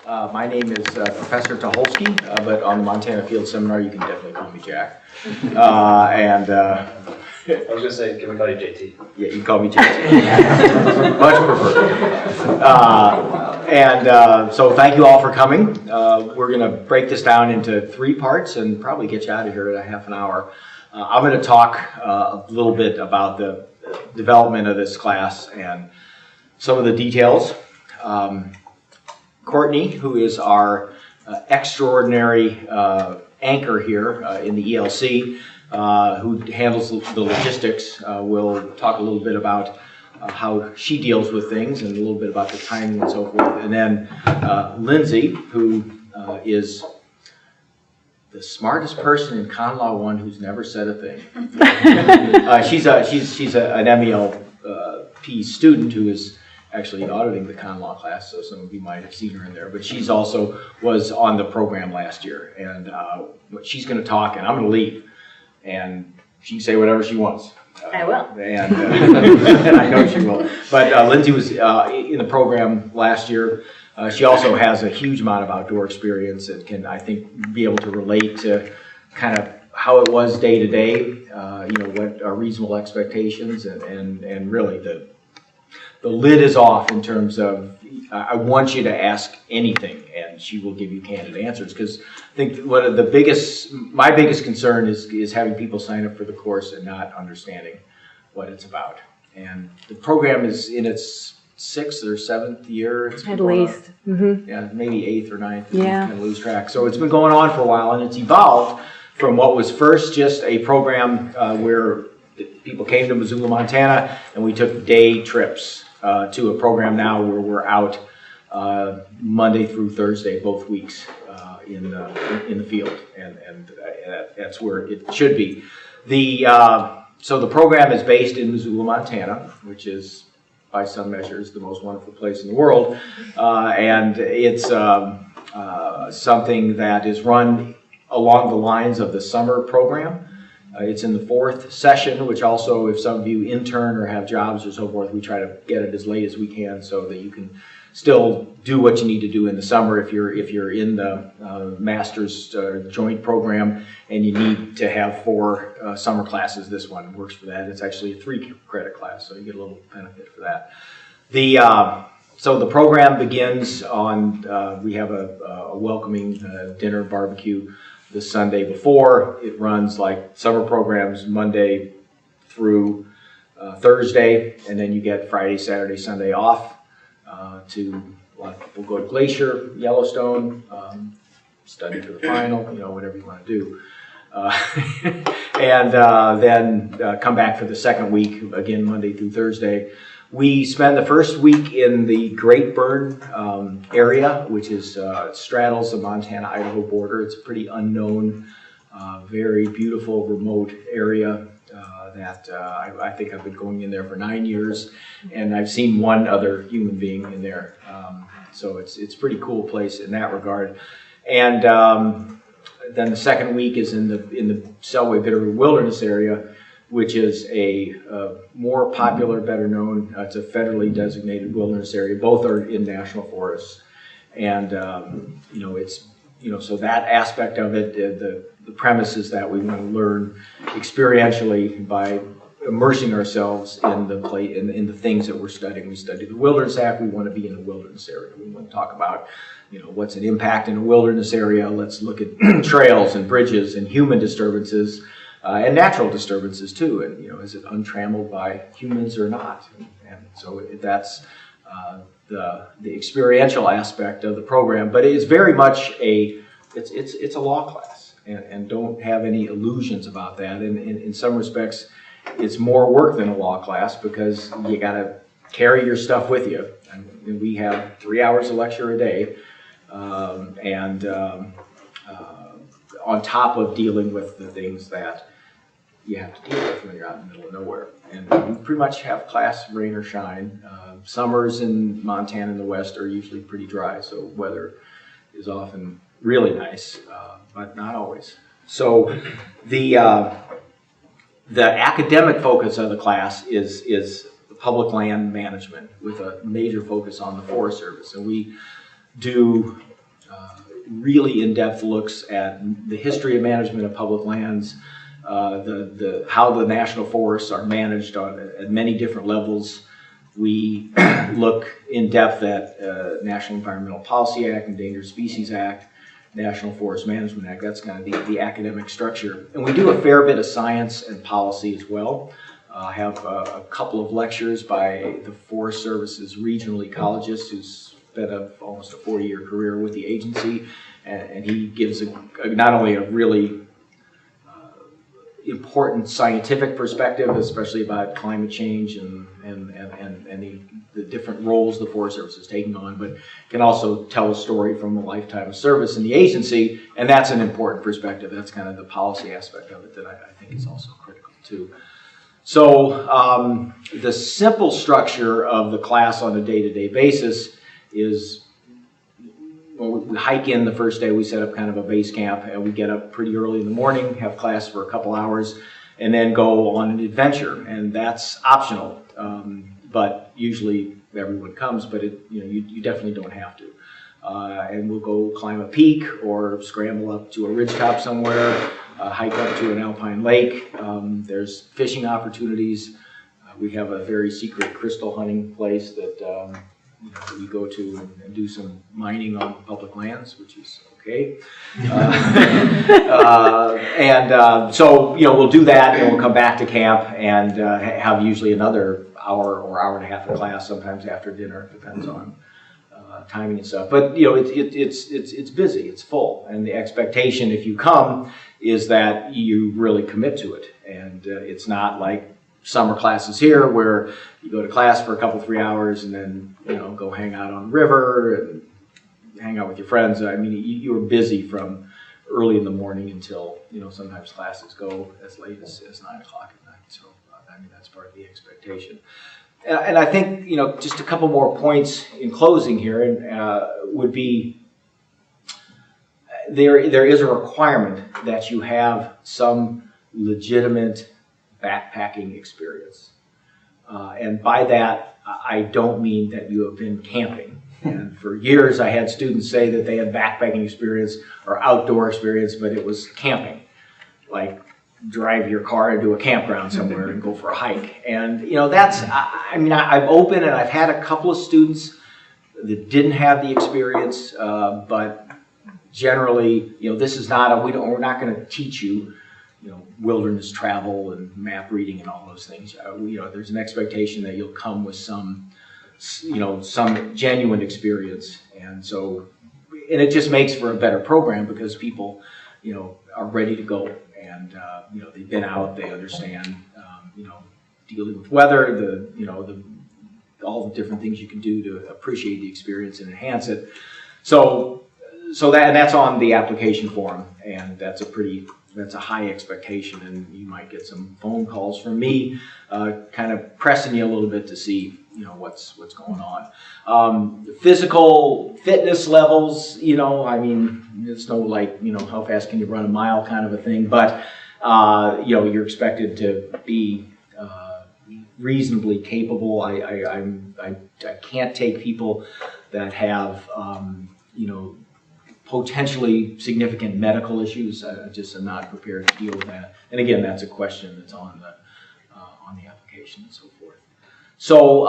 My name is Professor Tuholske, but on the Montana Field Seminar, you can definitely call me Jack. I was going to say, can we call you JT? Yeah, you can call me JT. Much preferred. So thank you all for coming. We're going to break this down into 3 parts and probably get you out of here in a half an hour. I'm going to talk a little bit about the development of this class and some of the details. Courtney, who is our extraordinary anchor here in the ELC, who handles the logistics, will talk a little bit about how she deals with things and a little bit about the timing and so forth. And then Lindsay, who is the smartest person in Con Law 1 who's never said a thing. She's an MELP student who is actually auditing the Con Law class, so some of you might have seen her in there. But she's also was on the program last year, and she's going to talk, and I'm going to leave, and she can say whatever she wants. I will. And I know she will. But Lindsay was in the program last year. She also has a huge amount of outdoor experience and can, I think, be able to relate to kind of how it was day to day, what are reasonable expectations, and really the lid is off in terms of, I want you to ask anything, and she will give you candid answers. Because I think one of my biggest concern is having people sign up for the course and not understanding what it's about. And the program is in its 6th or 7th year. At least. Mm-hmm. Yeah, maybe 8th or 9th. Yeah. Kind of lose track. So it's been going on for a while, and it's evolved from what was first just a program where people came to Missoula, Montana, and we took day trips. To a program now where we're out Monday through Thursday, both weeks in the field, and that's where it should be. So the program is based in Missoula, Montana, which is by some measures the most wonderful place in the world, and it's something that is run along the lines of the summer program. It's in the 4th session, which also, if some of you intern or have jobs or so forth, we try to get it as late as we can so that you can still do what you need to do in the summer. If you're in the master's joint program and you need to have 4 summer classes, this one works for that. It's actually a 3-credit class, so you get a little benefit for that. So the program begins on, we have a welcoming dinner barbecue the Sunday before. It runs like summer programs Monday through Thursday, and then you get Friday, Saturday, Sunday off a lot of people go to Glacier, Yellowstone, study for the final, whatever you want to do. And then come back for the second week, again Monday through Thursday. We spend the first week in the Great Bend area, which is straddles the Montana-Idaho border. It's a pretty unknown, very beautiful, remote area that I think I've been going in there for 9 years, and I've seen one other human being in there. So it's a pretty cool place in that regard. And then the second week is in the Selway Bitterroot Wilderness area, which is a more popular, better known, it's a federally designated wilderness area. Both are in national forests. And, so that aspect of it, the premise is that we want to learn experientially by immersing ourselves in the things that we're studying. We study the Wilderness Act. We want to be in a wilderness area. We want to talk about, what's an impact in a wilderness area. Let's look at trails and bridges and human disturbances. And natural disturbances too, and is it untrammeled by humans or not? And so that's the experiential aspect of the program. But it is very much it's a law class, and don't have any illusions about that. And in some respects, it's more work than a law class because you got to carry your stuff with you. And we have 3 hours of lecture a day, on top of dealing with the things that you have to deal with when you're out in the middle of nowhere. And we pretty much have class rain or shine. Summers in Montana in the west are usually pretty dry, so weather is often really nice, but not always. So the academic focus of the class is public land management with a major focus on the Forest Service. And we do really in-depth looks at the history of management of public lands, how the national forests are managed at many different levels. We look in depth at National Environmental Policy Act, Endangered Species Act, National Forest Management Act. That's kind of the academic structure. And we do a fair bit of science and policy as well. I have a couple of lectures by the Forest Service's regional ecologist who's spent almost a 4-year career with the agency. And he gives not only a really important scientific perspective, especially about climate change and the different roles the Forest Service is taking on, but can also tell a story from a lifetime of service in the agency, and that's an important perspective. That's kind of the policy aspect of it that I think is also critical too. So the simple structure of the class on a day-to-day basis is, well, we hike in the first day. We set up kind of a base camp, and we get up pretty early in the morning, have class for a couple hours, and then go on an adventure. And that's optional, but usually everyone comes. But you definitely don't have to. And we'll go climb a peak or scramble up to a ridgetop somewhere, hike up to an alpine lake. There's fishing opportunities. We have a very secret crystal hunting place that we go to and do some mining on public lands, which is okay. So we'll do that, and we'll come back to camp and have usually another hour or hour and a half of class, sometimes after dinner, depends on timing and stuff. But it's busy, it's full, and the expectation if you come is that you really commit to it, and it's not like summer classes here where you go to class for a couple, 3 hours and then go hang out on the river and hang out with your friends. I mean, you're busy from early in the morning until sometimes classes go as late as 9 o'clock at night. So I mean, that's part of the expectation. And I think just a couple more points in closing here would be there is a requirement that you have some legitimate backpacking experience. And by that, I don't mean that you have been camping. And for years, I had students say that they had backpacking experience or outdoor experience, but it was camping. Like drive your car into a campground somewhere and go for a hike. And, I've opened and I've had a couple of students that didn't have the experience, but generally, this is not we're not going to teach you wilderness travel and map reading and all those things. There's an expectation that you'll come with some genuine experience, and it just makes for a better program because people, are ready to go, and they've been out, they understand, dealing with weather, all the different things you can do to appreciate the experience and enhance it. So that's on the application form, and that's a high expectation, and you might get some phone calls from me kind of pressing you a little bit to see what's going on. Physical fitness levels, it's no how fast can you run a mile kind of a thing, but you're expected to be reasonably capable. I can't take people that have potentially significant medical issues. I just am not prepared to deal with that. And again, that's a question that's on the application and so forth. So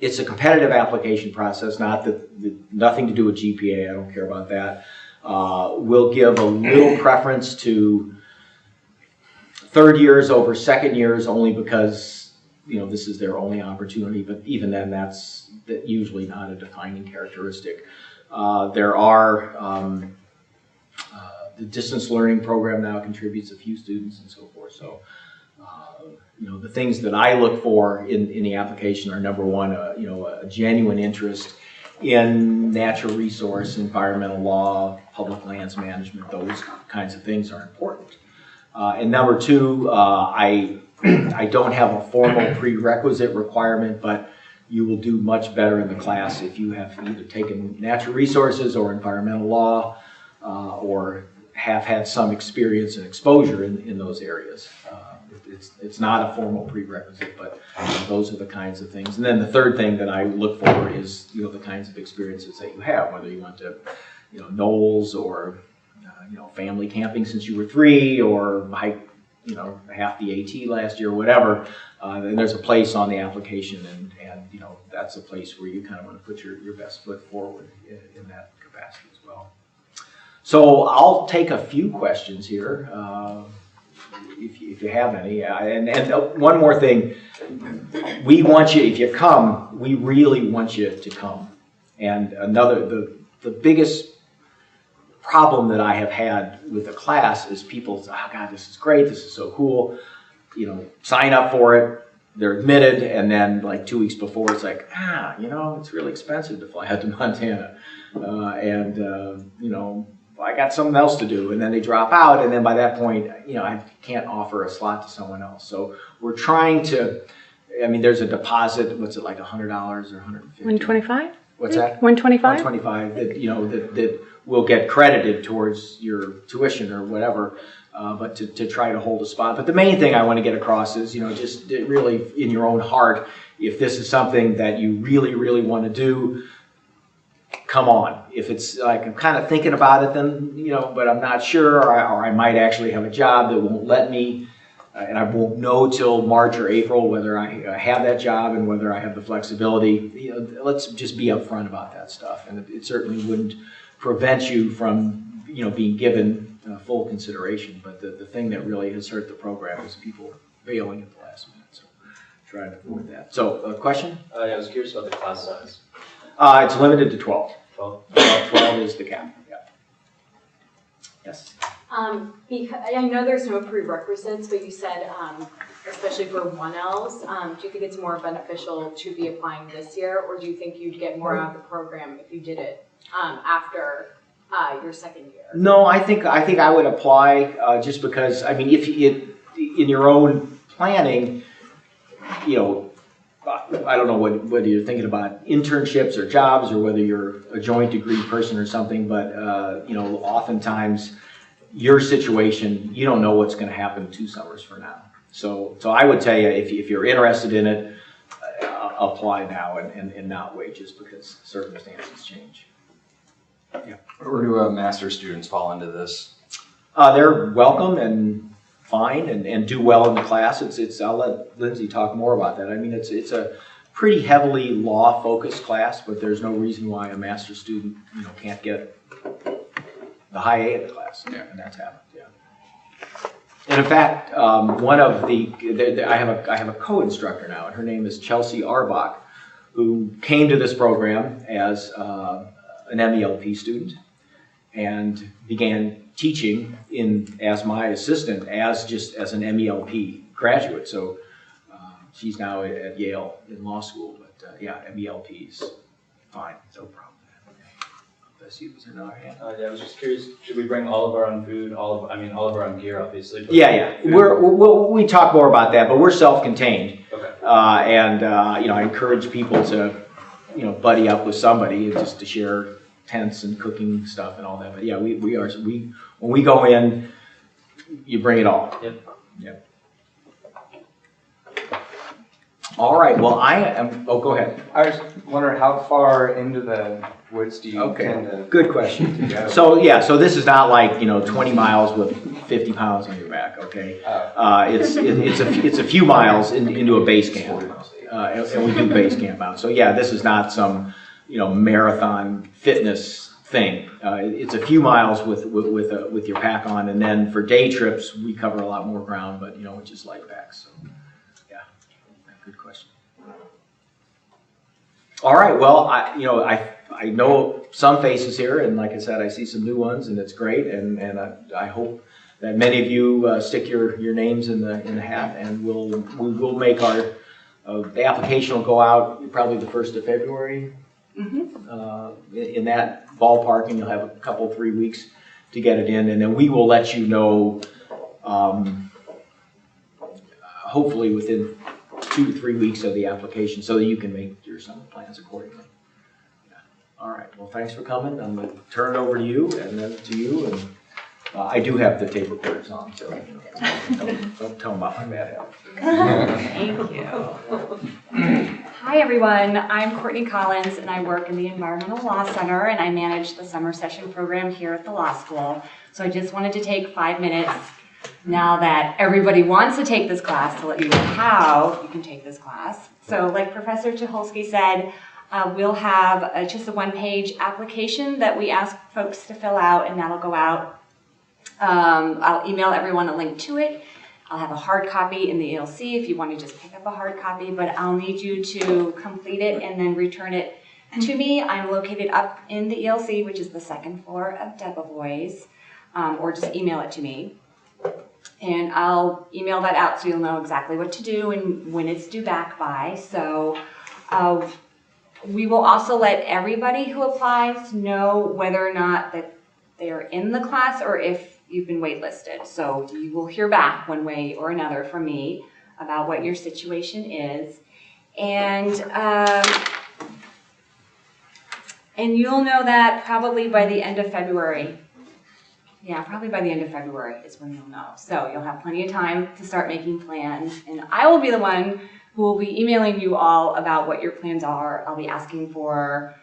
it's a competitive application process. Nothing to do with GPA. I don't care about that. We'll give a little preference to third years over second years only because this is their only opportunity. But even then, that's usually not a defining characteristic. There are the distance learning program now contributes a few students and so forth. So, the things that I look for in the application are, number one, a genuine interest in natural resource, environmental law, public lands management. Those kinds of things are important. And number two, I don't have a formal prerequisite requirement, but you will do much better in the class if you have either taken natural resources or environmental law or have had some experience and exposure in those areas. it's not a formal prerequisite, but those are the kinds of things. And then the third thing that I look for is, the kinds of experiences that you have, whether you went to, Knowles or, family camping since you were 3 or hike, half the AT last year, whatever. Then there's a place on the application and that's a place where you kind of want to put your best foot forward in that capacity as well. So I'll take a few questions here. If you have any. And one more thing, we want you, if you come, we really want you to come. And the biggest problem that I have had with the class is people say, oh God, this is great, this is so cool, sign up for it, they're admitted, and then like 2 weeks before it's like, it's really expensive to fly out to Montana. I got something else to do, and then they drop out, and then by that point, I can't offer a slot to someone else. So we're trying to, there's a deposit, what's it, like $100 or $150? $125? What's that? $125? $125 that will get credited towards your tuition or whatever, but to try to hold a spot. But the main thing I want to get across is, just really in your own heart, if this is something that you really, really want to do, come on. If it's like I'm kind of thinking about it, then, but I'm not sure, or I might actually have a job that won't let me, and I won't know till March or April whether I have that job and whether I have the flexibility. Let's just be upfront about that stuff. And it certainly wouldn't prevent you from, being given full consideration. But the thing that really has hurt the program is people bailing at the last minute. So try to avoid that. So, question? I was curious about the class size. It's limited to 12. 12? 12 is the cap, yeah. Yes? Because I know there's no prerequisites, but you said, especially for 1Ls, do you think it's more beneficial to be applying this year, or do you think you'd get more out of the program if you did it after your second year? No, I think I would apply just because, if in your own planning, I don't know whether you're thinking about internships or jobs or whether you're a joint degree person or something, but oftentimes your situation, you don't know what's going to happen 2 summers from now. So I would tell you, if you're interested in it, apply now and not wait just because circumstances change. Yeah. Where do master's students fall into this? They're welcome and fine and do well in the class. I'll let Lindsay talk more about that. It's a pretty heavily law-focused class, but there's no reason why a master's student can't get the high A in the class. Yeah. And that's happened. Yeah. And in fact, one of I have a co-instructor now, and her name is Chelsea Arbach, who came to this program as an MELP student and began teaching as my assistant as an MELP graduate. So she's now at Yale in law school, but MELP is fine, no problem. Was there another hand? I was just curious, should we bring all of our own food, all of our own gear, obviously? Yeah. We talk more about that, but we're self-contained. Okay. I encourage people to, buddy up with somebody just to share tents and cooking stuff and all that. But yeah, when we go in, you bring it all. Yep. All right. Well, go ahead. I was wondering how far into the woods do you tend to? Good question. So this is not like 20 miles with 50 pounds on your back. Okay. It's a few miles into a base camp, and we do base camp out. So this is not some marathon fitness thing. It's a few miles with your pack on, and then for day trips we cover a lot more ground, but it's just light packs. So good question. All right. Well, I know some faces here, and like I said, I see some new ones, and it's great. And I hope that many of you stick your names in the hat, and we will make the application will go out probably the 1st of February. Mm-hmm. In that ballpark, and you'll have a couple 3 weeks to get it in, and then we will let you know. Hopefully within 2 to 3 weeks of the application, so that you can make your summer plans accordingly. Yeah. All right. Well, thanks for coming. I'm going to turn it over to you, and then to you, and I do have the tape recorders on, so don't tell them about my bad habits. Thank you. Hi everyone, I'm Courtney Collins and I work in the Environmental Law Center and I manage the summer session program here at the law school. So I just wanted to take 5 minutes now that everybody wants to take this class to let you know how you can take this class. So like Professor Tuholske said, we'll have just a one-page application that we ask folks to fill out and that'll go out. I'll email everyone a link to it. I'll have a hard copy in the ELC if you want to just pick up a hard copy, but I'll need you to complete it and then return it to me. I'm located up in the ELC, which is the second floor of Debevoise, or just email it to me. And I'll email that out so you'll know exactly what to do and when it's due back by. So we will also let everybody who applies know whether or not that they are in the class or if you've been waitlisted. So you will hear back one way or another from me about what your situation is. And you'll know that probably by the end of February. Yeah, probably by the end of February is when you'll know. So you'll have plenty of time to start making plans. And I will be the one who will be emailing you all about what your plans are. I'll be asking for,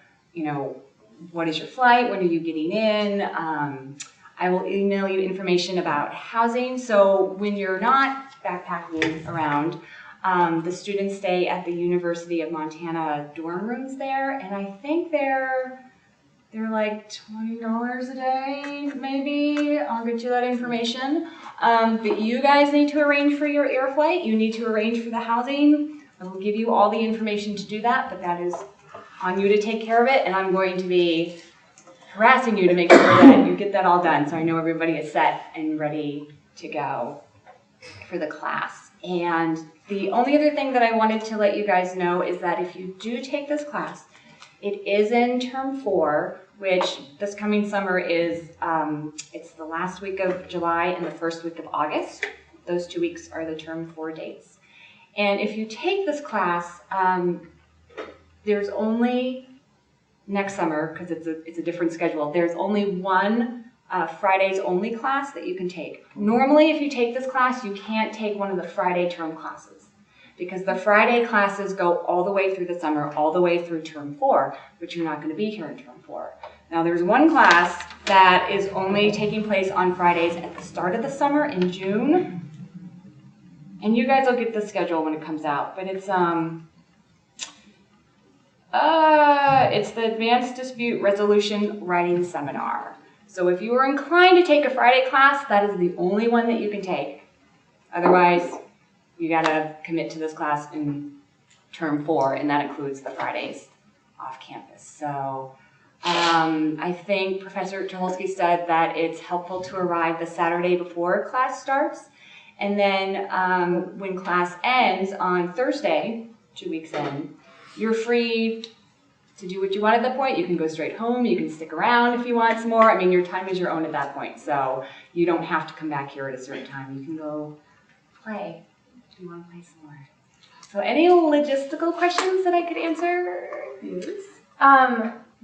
what is your flight? When are you getting in? I will email you information about housing. So when you're not backpacking around, the students stay at the University of Montana dorm rooms there. And I think they're like $20 a day, maybe. I'll get you that information. But you guys need to arrange for your air flight. You need to arrange for the housing. I will give you all the information to do that, but that is on you to take care of it. And I'm going to be harassing you to make sure that you get that all done. So I know everybody is set and ready to go for the class. And the only other thing that I wanted to let you guys know is that if you do take this class, it is in term 4, which this coming summer is, it's the last week of July and the first week of August. Those 2 weeks are the term 4 dates. And if you take this class, there's only, next summer, because it's a different schedule, there's only one Fridays only class that you can take. Normally, if you take this class, you can't take one of the Friday term classes because the Friday classes go all the way through the summer, all the way through term 4, but you're not going to be here in term 4. Now, there's one class that is only taking place on Fridays at the start of the summer in June, and you guys will get the schedule when it comes out, but it's the Advanced Dispute Resolution Writing Seminar. So if you are inclined to take a Friday class, that is the only one that you can take. Otherwise, you gotta commit to this class in term 4, and that includes the Fridays off campus. So I think Professor Tuholske said that it's helpful to arrive the Saturday before class starts. And then when class ends on Thursday, 2 weeks in, you're free to do what you want at that point. You can go straight home. You can stick around if you want some more. I mean, your time is your own at that point. So you don't have to come back here at a certain time. You can go play if you want to play some more. So any logistical questions that I could answer? Yes.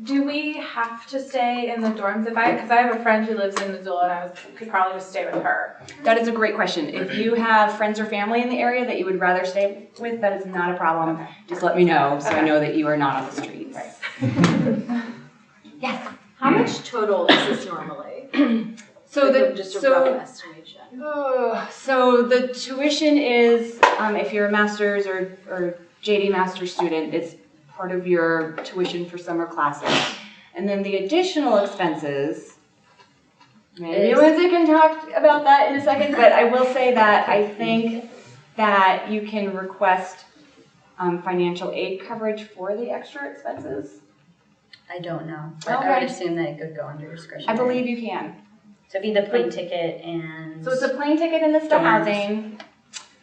Do we have to stay in the dorms because I have a friend who lives in Missoula and could probably just stay with her. That is a great question. If you have friends or family in the area that you would rather stay with, that is not a problem. Okay. Just let me know so I know that you are not on the streets. Right. Yes. How much total is this normally? So Just a rough estimation. So the tuition is, if you're a master's or JD master student, it's part of your tuition for summer classes. And then the additional expenses, maybe Lindsay can talk about that in a second, but I will say that I think that you can request financial aid coverage for the extra expenses. I don't know, but Okay. I would assume that it could go under discretionary. I believe you can. So it'd be the plane ticket and... So it's a plane ticket and it's the Dorms. housing,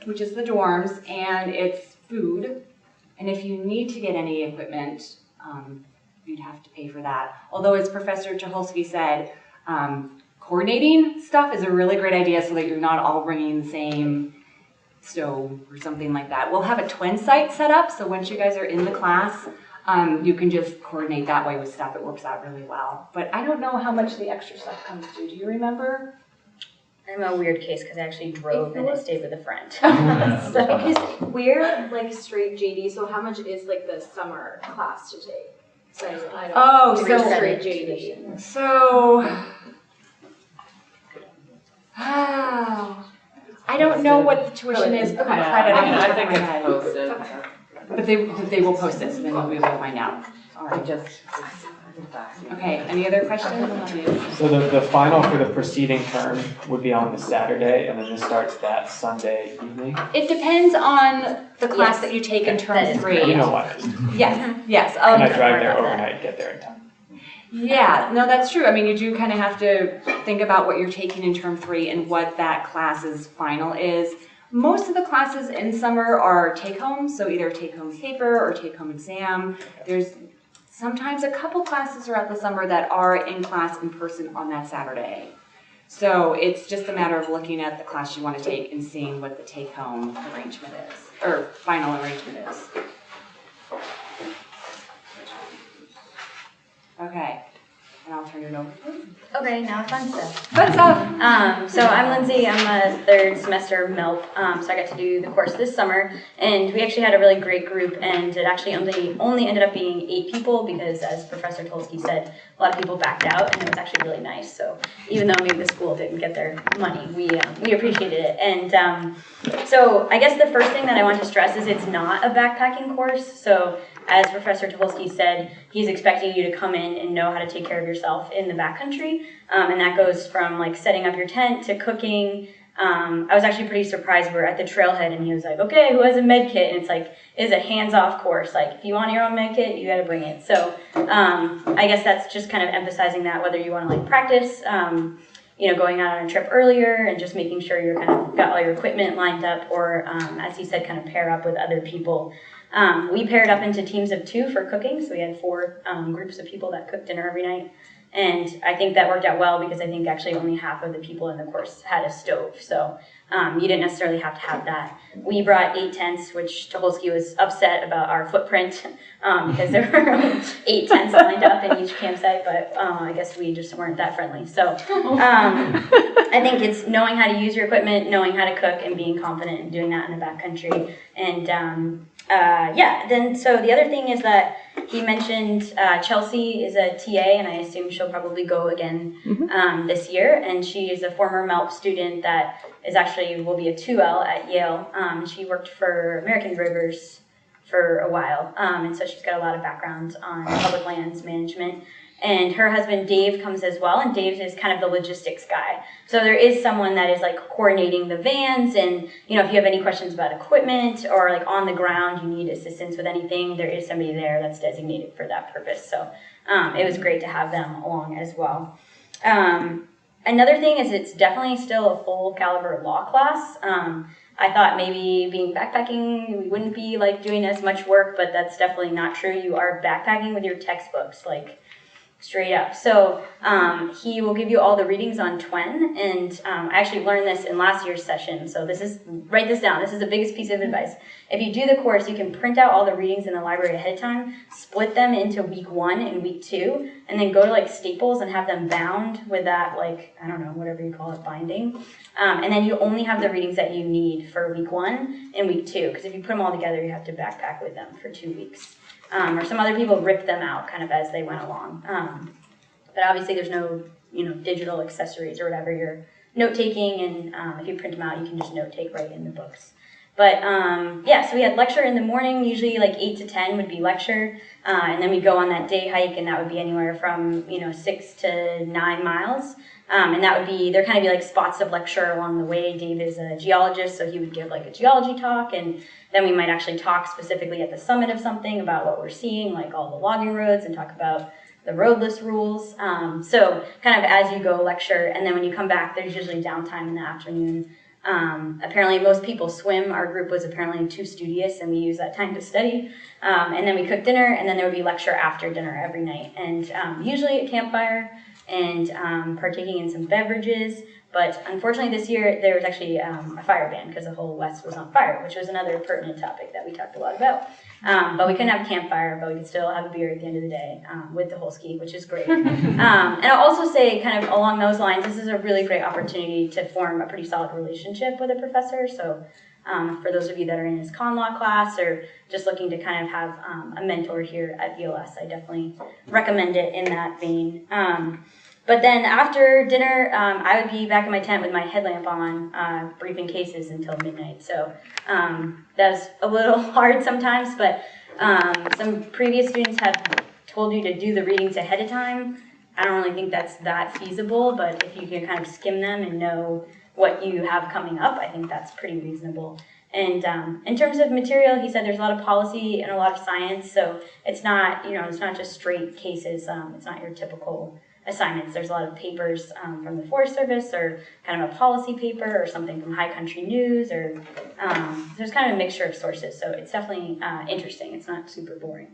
which is the dorms, and it's food. And if you need to get any equipment, you'd have to pay for that. Although, as Professor Tuholske said, coordinating stuff is a really great idea so that you're not all bringing the same stove or something like that. We'll have a twin site set up, so once you guys are in the class, you can just coordinate that way with stuff. It works out really well. But I don't know how much the extra stuff comes to. Do you remember? I'm a weird case because I actually drove and I stayed with a friend. Because we're like straight JD, so how much is like the summer class to take? So I don't. Oh, We're so straight JD. So, I don't know what the tuition is per credit. I think it's posted. But they will post it, so then we'll be able to find out. All right. Okay, any other questions? So the final for the preceding term would be on the Saturday, and then this starts that Sunday evening? It depends on the class Yes. that you take in That term is 3. You know what? Yes. Can I drive there overnight and get there in time? Yeah, no, that's true. I mean, you do kind of have to think about what you're taking in term 3 and what that class's final is. Most of the classes in summer are take-home, so either take-home paper or take-home exam. There's sometimes a couple classes throughout the summer that are in class in person on that Saturday. So it's just a matter of looking at the class you want to take and seeing what the take-home arrangement is, or final arrangement is. Okay, and I'll turn it over. Okay, now fun stuff. Fun stuff. So I'm Lindsay, I'm a third semester MELP, so I got to do the course this summer, and we actually had a really great group, and it actually only ended up being 8 people because, as Professor Tuholske said, a lot of people backed out, and it was actually really nice. So even though maybe the school didn't get their money, we appreciated it. And so I guess the first thing that I want to stress is it's not a backpacking course. So as Professor Tuholske said, he's expecting you to come in and know how to take care of yourself in the backcountry. And that goes from like setting up your tent to cooking. I was actually pretty surprised. We were at the trailhead and he was like, okay, who has a med kit? And it's like, it's a hands-off course. Like if you want your own med kit, you got to bring it. So I guess that's just kind of emphasizing that whether you want to like practice, going out on a trip earlier and just making sure you're kind of got all your equipment lined up, or as he said, kind of pair up with other people. We paired up into teams of 2 for cooking. So we had 4 groups of people that cooked dinner every night. And I think that worked out well because I think actually only half of the people in the course had a stove. So you didn't necessarily have to have that. We brought 8 tents, which Tuholske was upset about our footprint because there were 8 tents lined up in each campsite, but I guess we just weren't that friendly. So I think it's knowing how to use your equipment, knowing how to cook, and being confident in doing that in the backcountry. And then so the other thing is that he mentioned Chelsea is a TA, and I assume she'll probably go again this year. And she is a former MELP student that is actually will be a 2L at Yale. She worked for American Rivers for a while, and so she's got a lot of background on public lands management. And her husband, Dave, comes as well, and Dave is kind of the logistics guy. So there is someone that is like coordinating the vans, and if you have any questions about equipment or like on the ground, you need assistance with anything, there is somebody there that's designated for that purpose. So it was great to have them along as well. Another thing is it's definitely still a full caliber law class. I thought maybe being backpacking, we wouldn't be like doing as much work, but that's definitely not true. You are backpacking with your textbooks, like straight up. So he will give you all the readings on Twen, and I actually learned this in last year's session. So write this down. This is the biggest piece of advice. If you do the course, you can print out all the readings in the library ahead of time, split them into week 1 and week 2, and then go to like Staples and have them bound with that, like, I don't know, whatever you call it, binding. And then you only have the readings that you need for week 1 and week 2, because if you put them all together, you have to backpack with them for 2 weeks. Or some other people rip them out kind of as they went along. But obviously there's no, digital accessories or whatever. You're note-taking, and if you print them out, you can just note-take right in the books. But so we had lecture in the morning, usually like 8 to 10 would be lecture. And then we'd go on that day hike, and that would be anywhere from, 6 to 9 miles. And that would be, there kind of be like spots of lecture along the way. Dave is a geologist, so he would give like a geology talk, and then we might actually talk specifically at the summit of something about what we're seeing, like all the logging roads, and talk about the roadless rules. So kind of as you go lecture, and then when you come back, there's usually downtime in the afternoon. Apparently most people swim. Our group was apparently too studious, and we used that time to study. And then we cooked dinner, and then there would be lecture after dinner every night. And usually a campfire, and partaking in some beverages. But unfortunately this year there was actually a fire ban because the whole West was on fire, which was another pertinent topic that we talked a lot about. But we couldn't have a campfire, but we could still have a beer at the end of the day with Tuholske, which is great. And I'll also say, kind of along those lines, this is a really great opportunity to form a pretty solid relationship with a professor. So for those of you that are in his con law class or just looking to kind of have a mentor here at VLS, I definitely recommend it in that vein. But then after dinner, I would be back in my tent with my headlamp on, briefing cases until midnight. So that's a little hard sometimes, but some previous students have told you to do the readings ahead of time. I don't really think that's that feasible, but if you can kind of skim them and know what you have coming up, I think that's pretty reasonable. And in terms of material, he said there's a lot of policy and a lot of science, so it's not, it's not just straight cases. It's not your typical assignments. There's a lot of papers from the Forest Service, or kind of a policy paper, or something from High Country News, or there's kind of a mixture of sources, so it's definitely interesting. It's not super boring.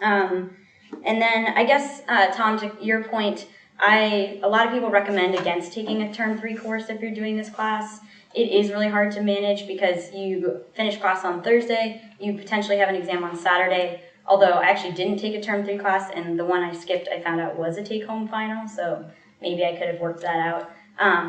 And then I guess, Tom, to your point, a lot of people recommend against taking a Term 3 course if you're doing this class. It is really hard to manage because you finish class on Thursday, you potentially have an exam on Saturday, although I actually didn't take a Term 3 class, and the one I skipped I found out was a take-home final, so maybe I could have worked that out.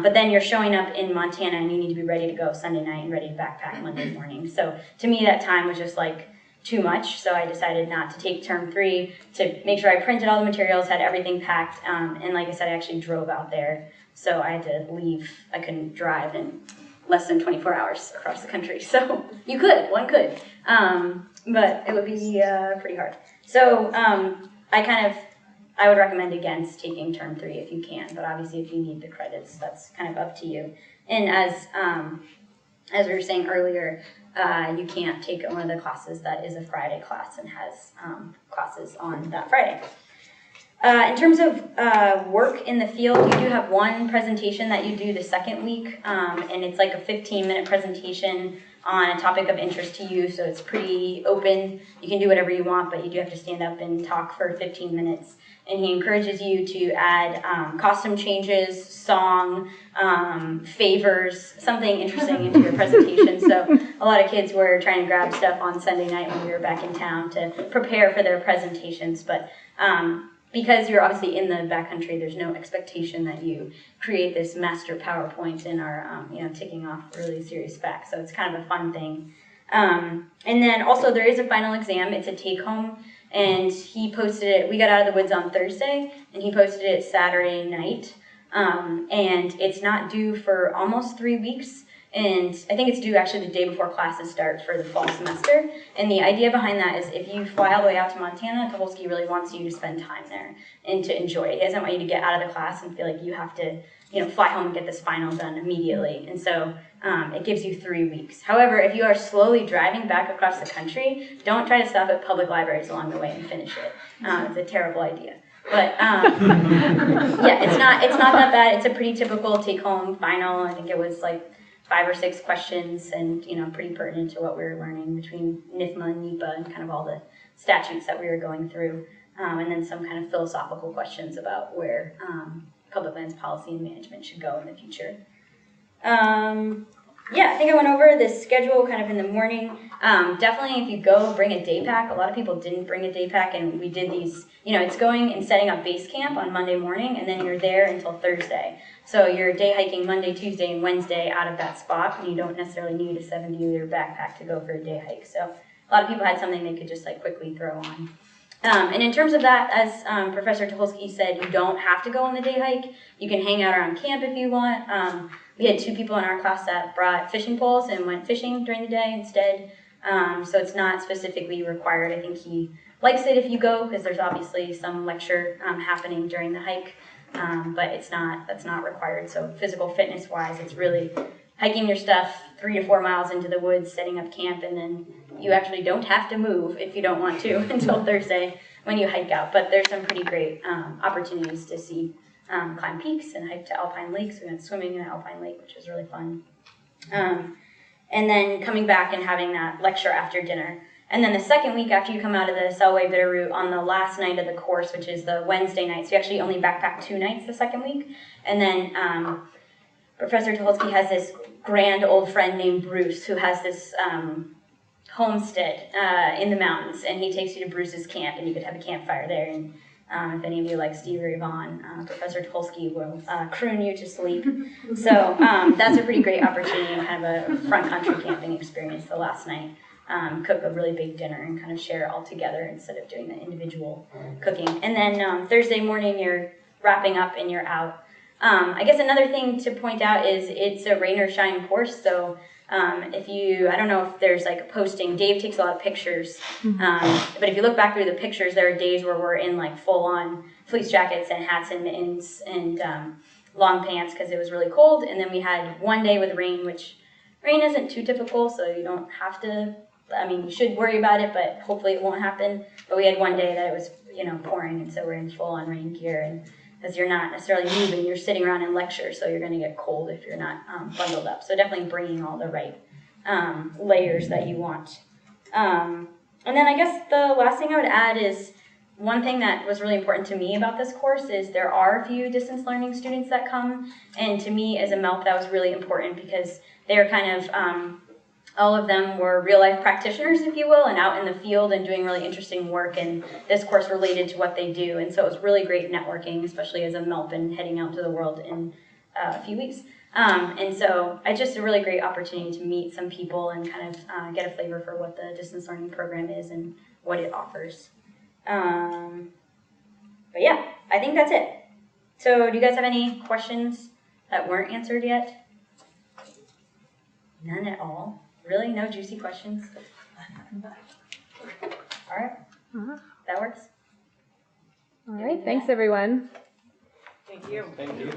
But then you're showing up in Montana and you need to be ready to go Sunday night and ready to backpack Monday morning. So to me that time was just like too much, so I decided not to take Term 3 to make sure I printed all the materials, had everything packed, and like I said, I actually drove out there, so I had to leave. I couldn't drive in less than 24 hours across the country, so one could, but it would be pretty hard. So I would recommend against taking Term 3 if you can, but obviously if you need the credits, that's kind of up to you. And as we were saying earlier, you can't take one of the classes that is a Friday class and has classes on that Friday. In terms of work in the field, you do have one presentation that you do the second week, and it's like a 15-minute presentation on a topic of interest to you, so it's pretty open. You can do whatever you want, but you do have to stand up and talk for 15 minutes. And he encourages you to add costume changes, song, favors, something interesting into your presentation. So a lot of kids were trying to grab stuff on Sunday night when we were back in town to prepare for their presentations, but because you're obviously in the backcountry, there's no expectation that you create this master PowerPoint and are ticking off really serious facts. So it's kind of a fun thing. And then also there is a final exam. It's a take-home, and he posted it. We got out of the woods on Thursday, and he posted it Saturday night. And it's not due for almost 3 weeks. And I think it's due actually the day before classes start for the fall semester. And the idea behind that is if you fly all the way out to Montana, Tuholske really wants you to spend time there and to enjoy it. He doesn't want you to get out of the class and feel like you have to, fly home and get this final done immediately. And so it gives you 3 weeks. However, if you are slowly driving back across the country, don't try to stop at public libraries along the way and finish it. It's a terrible idea. But yeah, it's not that bad. It's a pretty typical take-home final. I think it was like 5 or 6 questions, and pretty pertinent to what we were learning between NIFMA and NEPA and kind of all the statutes that we were going through, and then some kind of philosophical questions about where public lands policy and management should go in the future. Yeah, I think I went over this schedule kind of in the morning. Definitely if you go, bring a day pack. A lot of people didn't bring a day pack, and we did these, it's going and setting up base camp on Monday morning, and then you're there until Thursday. So you're day hiking Monday, Tuesday, and Wednesday out of that spot, and you don't necessarily need a 70-liter backpack to go for a day hike. So a lot of people had something they could just quickly throw on. And in terms of that, as Professor Tuholske said, you don't have to go on the day hike. You can hang out around camp if you want. We had 2 people in our class that brought fishing poles and went fishing during the day instead. So it's not specifically required. I think he likes it if you go because there's obviously some lecture happening during the hike, but that's not required. So physical fitness wise, it's really hiking your stuff 3 to 4 miles into the woods, setting up camp, and then you actually don't have to move if you don't want to until Thursday when you hike out. But there's some pretty great opportunities to see climb peaks and hike to alpine lakes. We went swimming in an alpine lake, which was really fun. And then coming back and having that lecture after dinner. And then the second week after you come out of the Selway Bitterroot, on the last night of the course, which is the Wednesday night, so you actually only backpack 2 nights the second week. And then Professor Tuholske has this grand old friend named Bruce who has this homestead in the mountains, and he takes you to Bruce's camp, and you could have a campfire there. And if any of you like Steve or Yvonne, Professor Tuholske will croon you to sleep. So that's a pretty great opportunity and kind of a front country camping experience the last night. Cook a really big dinner and kind of share it all together instead of doing the individual cooking. And then Thursday morning you're wrapping up and you're out. I guess another thing to point out is it's a rain or shine course, so if you, I don't know if there's like a posting, Dave takes a lot of pictures, but if you look back through the pictures, there are days where we're in like full-on fleece jackets and hats and mittens and long pants because it was really cold, and then we had one day with rain, which rain isn't too typical, so you don't have to, I mean, you should worry about it, but hopefully it won't happen, but we had one day that it was, pouring, and so we're in full-on rain gear, and because you're not necessarily moving, you're sitting around in lecture, so you're going to get cold if you're not bundled up. So definitely bringing all the right layers that you want. And then I guess the last thing I would add is one thing that was really important to me about this course is there are a few distance learning students that come, and to me as a MELP that was really important because they're kind of all of them were real-life practitioners, if you will, and out in the field and doing really interesting work, and this course related to what they do. And so it was really great networking, especially as a MELP and heading out to the world in a few weeks. And so it's just a really great opportunity to meet some people and kind of get a flavor for what the distance learning program is and what it offers. But yeah, I think that's it. So do you guys have any questions that weren't answered yet? None at all? Really? No juicy questions? All right. That works. All right. Thanks, everyone. Thank you. Thank you.